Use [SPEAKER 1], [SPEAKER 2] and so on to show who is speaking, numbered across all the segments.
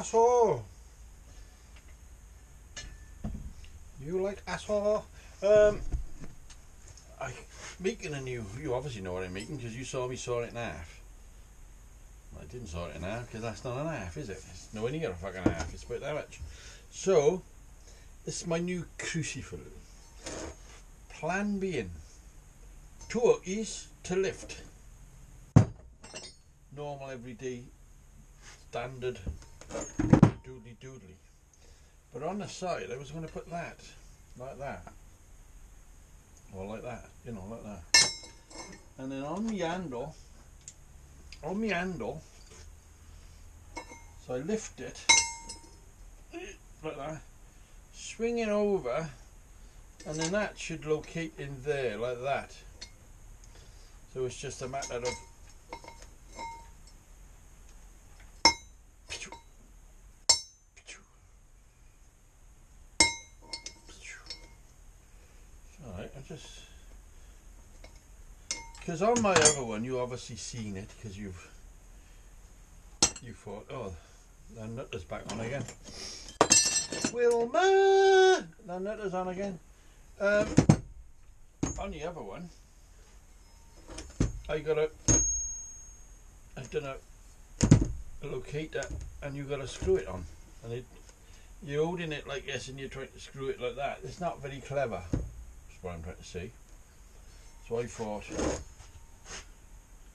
[SPEAKER 1] Asshole! You like asshole? I'm making a new, you obviously know what I'm making because you saw me saw it in half. Well, I didn't saw it in half because that's not an half, is it? It's nowhere near a fucking half, it's about that much. So, this is my new crucible. Plan being, 2 hookies to lift. Normal everyday standard doodly doodly. But on the side I was going to put that, like that. Or like that, you know, like that. And then on the handle, so I lift it, like that, swing it over, and then that should locate in there, like that. So it's just a matter of alright, I just, because on my other one you obviously seen it because you thought, oh, the nutter's back on again. Wilma, the nutter's on again. On the other one I've done a locator and you've got to screw it on, and you're holding it like this and you're trying to screw it like that. It's not very clever, that's what I'm trying to say. So I thought,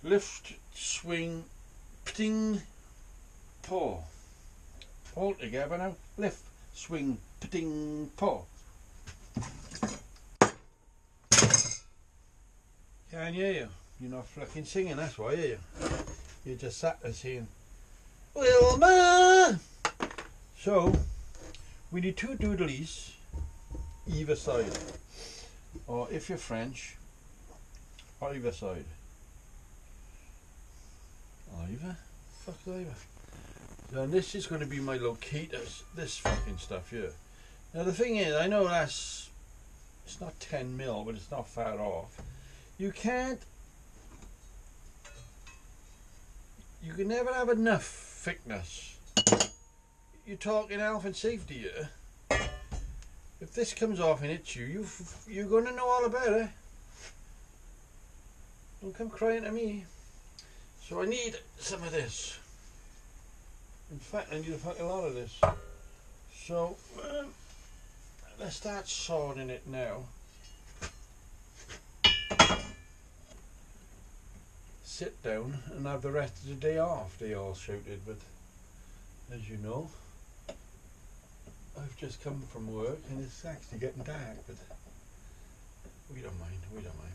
[SPEAKER 1] lift, swing, pting, pull. All together now. Lift, swing, pting, pull. Can't hear you. You're not fucking singing, that's why, are you? You just sat there saying, Wilma! So, we need 2 doodlies either side. Or if you're French, either side. Either? Fuck either. So this is going to be my locators, this fucking stuff here. Now the thing is, I know it's not 10 mil, but it's not far off. You can never have enough thickness. You're talking health and safety here. If this comes off and hits you, you're going to know all about it. Don't come crying to me. So I need some of this. In fact, I need a fucking lot of this. So let's start sawing it now. Sit down and have the rest of the day off, they all shouted, but as you know, I've just come from work and it's actually getting dark, but we don't mind, we don't mind.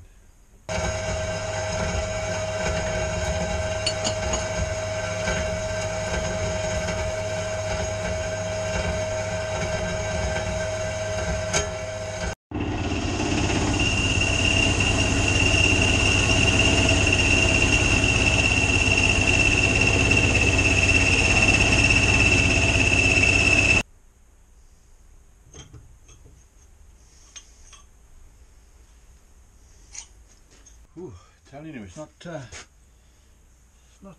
[SPEAKER 1] Ooh, telling you, it's not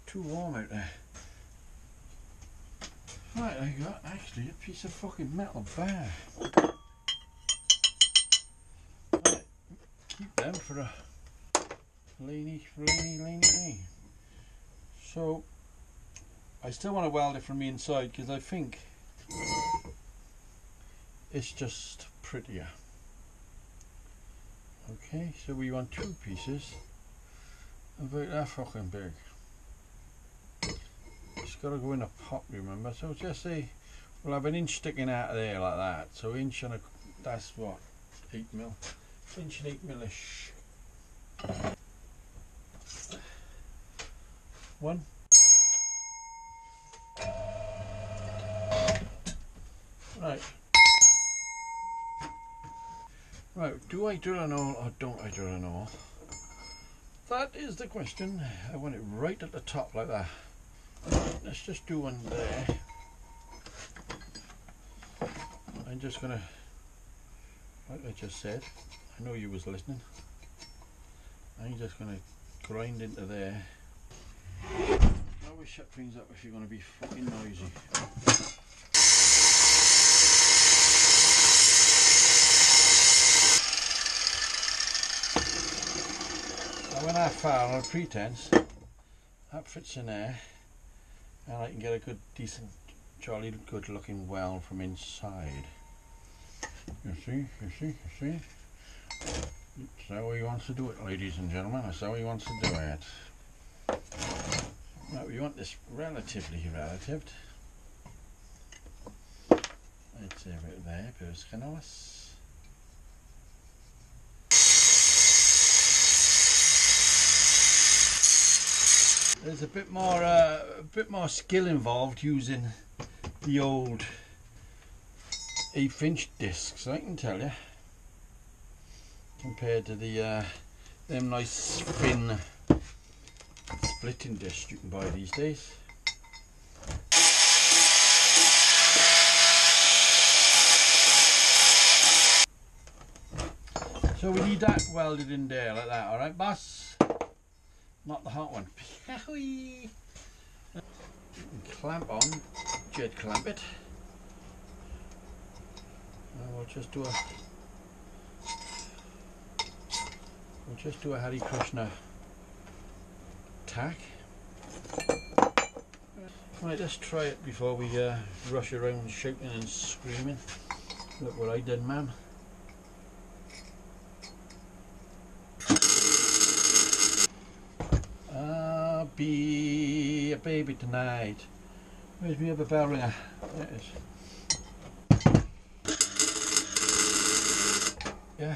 [SPEAKER 1] too warm out there. Right, I got actually a piece of fucking metal bar. Right, keep them for a rainy day. So I still want to weld it from the inside because I think it's just prettier. Okay, so we want 2 pieces about that fucking big. It's got to go in a pot, remember, so just say we'll have an inch sticking out of there like that, so inch and that's what, 8 mil, inch and 8 mil-ish. 1. Right. Right, do I drill an hole or don't I drill an hole? That is the question. I want it right at the top like that. Let's just do one there. I'm just gonna, like I just said, I know you was listening. I'm just gonna grind into there. Now we shut things up if you're going to be fucking noisy. I went that far on a pretense. That fits in there, and I can get a good, decent, jolly good looking weld from inside. You see, you see, you see? That's how he wants to do it, ladies and gentlemen. That's how he wants to do it. Now we want this relatively relative. Let's have it there, personalis. There's a bit more skill involved using the old 1/8 inch discs, I can tell you, compared to the them nice thin splitting discs you can buy these days. So we need that welded in there like that, alright boss? Not the hot one. You can clamp on, jet clamp it. And we'll just do a Hare Krishna tack. Right, let's try it before we rush around shouting and screaming. Look what I did, ma'am. I'll be a baby tonight. Where's my other bell ringer? There it is. Yeah.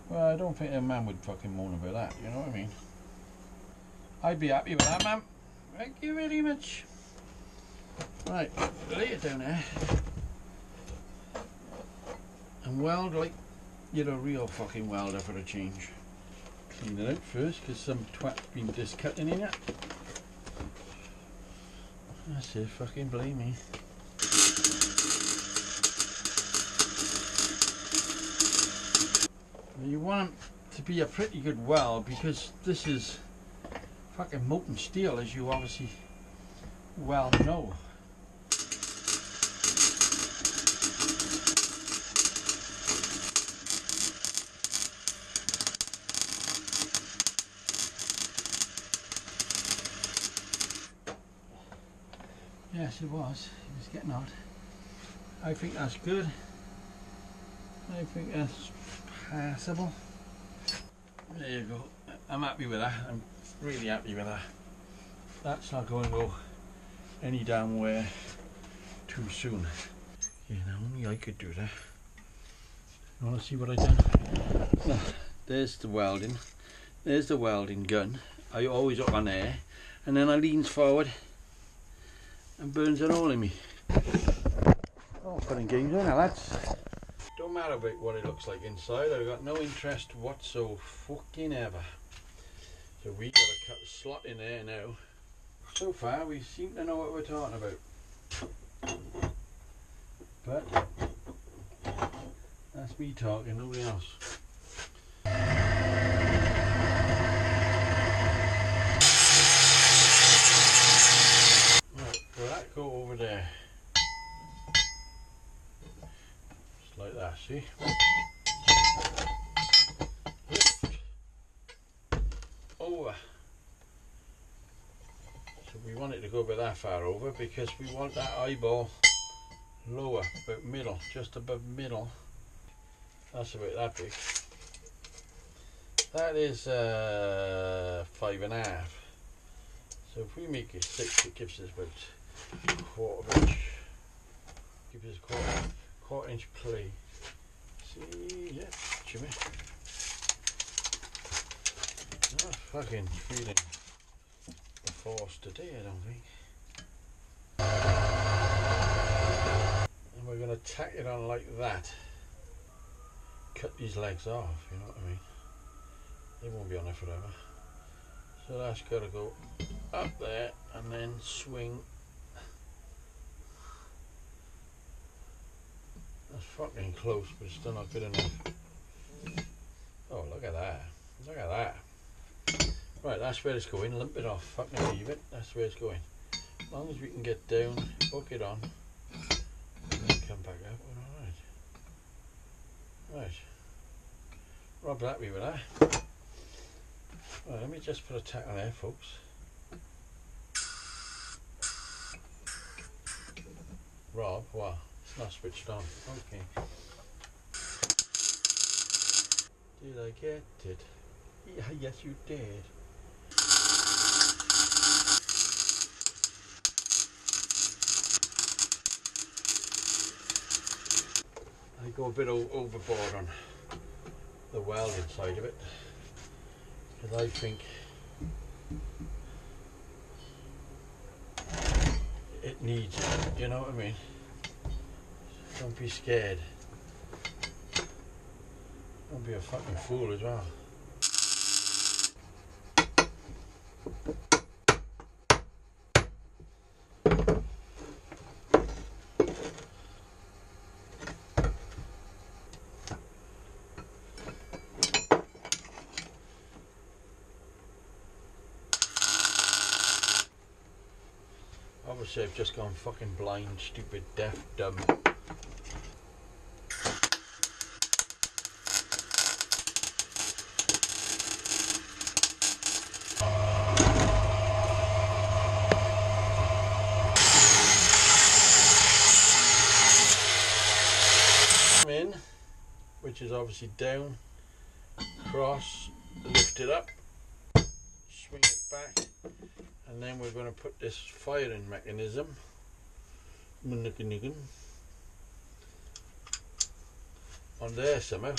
[SPEAKER 1] Well, I don't think a man would fucking moan about that, you know what I mean? I'd be happy with that, ma'am. Thank you very much. Right, lay it down there. And weld like you're a real fucking welder for a change. Clean it out first, because some twat's been discutting in it. That's it, fucking blame me. You want them to be a pretty good weld, because this is fucking molten steel, as you obviously well know. Yes, it was. It was getting hot. I think that's good. I think that's passable. There you go. I'm happy with that. I'm really happy with that. That's not going to go any damn where too soon. Yeah, now only I could do that. You want to see what I done? Well, there's the welding. There's the welding gun. I always up on there, and then I leans forward and burns a hole in me. Oh, putting games in now, lads. Don't matter about what it looks like inside. I've got no interest whatsoever. Fucking ever. So we got to cut a slot in there now. So far, we seem to know what we're talking about. But that's me talking, nobody else. Right, will that go over there? Just like that, see? Lift. Over. So we want it to go about that far over, because we want that eyeball lower, about middle, just above middle. That's about that big. That is 5.5. So if we make it 6, it gives us about a quarter inch. Gives us quarter inch play. See, yeah, Jimmy. Not fucking feeling the force today, I don't think. And we're going to tack it on like that. Cut these legs off, you know what I mean? They won't be on there forever. So that's got to go up there and then swing That's fucking close, but it's still not good enough. Oh, look at that. Look at that. Right, that's where it's going. Limp it off. Fucking leave it. That's where it's going. As long as we can get down, hook it on, and then come back up, we're alright. Right. Rob's happy with that. Right, let me just put a tack on there, folks. Rob, what? It's not switched on. Okay. Did I get it? Yeah, yes you did. I go a bit overboard on the welding side of it, because I think it needs it, you know what I mean? Don't be scared. Don't be a fucking fool as well. Obviously I've just gone fucking blind, stupid, deaf, dumb. In, which is obviously down, cross, lift it up, swing it back, and then we're going to put this firing mechanism on there somehow,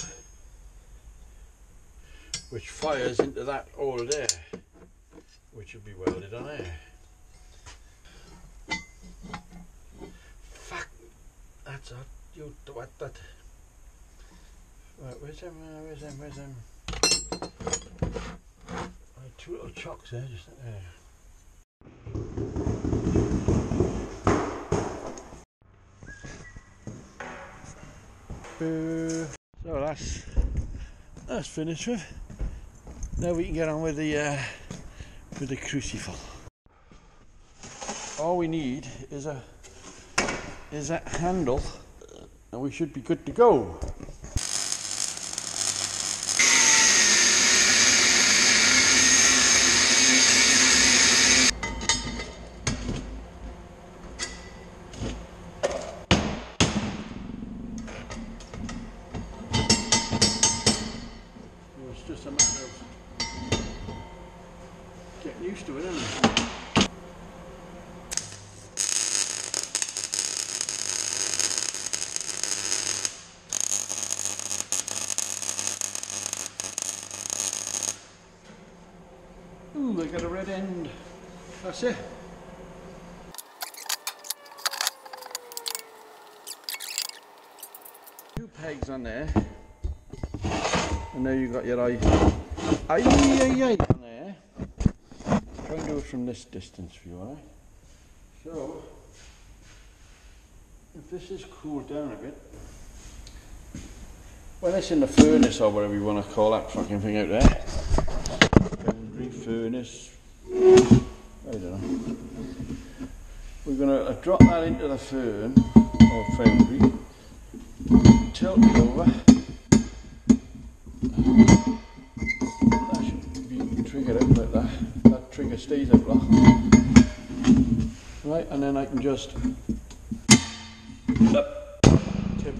[SPEAKER 1] which fires into that hole there, which will be welded on there. Fuck, that's a you what that. Right, where's them? Two little chocks there, just there. So that's finished with. Now we can get on with the crucible. All we need is a handle, and we should be good to go. It's just a matter of getting used to it, isn't it? Ooh, I got a red end. That's it. Two pegs on there. And now you've got your eye on there. Try and do it from this distance for you, alright? So, if this is cooled down a bit, when it's in the furnace or whatever you want to call that fucking thing out there, foundry, furnace, I don't know. We're going to drop that into the furnace or foundry, tilt it over. That should be triggered out like that. That trigger stays out locked. Right, and then I can just up, tip,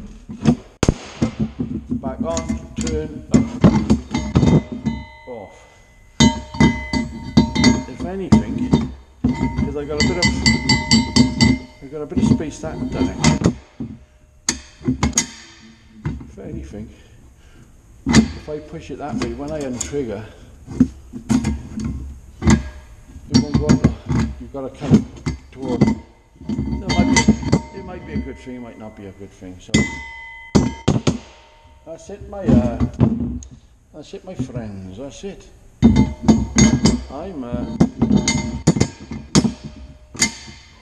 [SPEAKER 1] back on, turn, up, off. If anything, because I got a bit of space that done it. If anything, if I push it that way, when I untrigger, it won't go up. You've got to come toward. It might be a good thing, it might not be a good thing. So that's it, my friends. That's it. I'm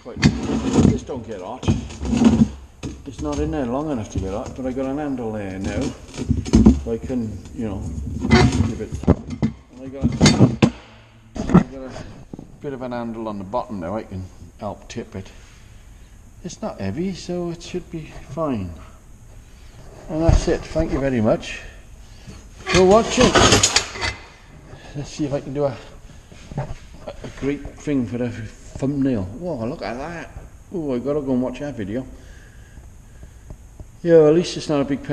[SPEAKER 1] quite. This don't get hot. This it's not in there long enough to get out, but I got an handle there now, so I can, you know, give it. And I got a bit of an handle on the bottom now. I can help tip it. It's not heavy, so it should be fine. And that's it. Thank you very much for watching. Let's see if I can do a great thing for the thumbnail. Whoa, look at that. Oh, I gotta go and watch that video. Yeah, at least it's not a big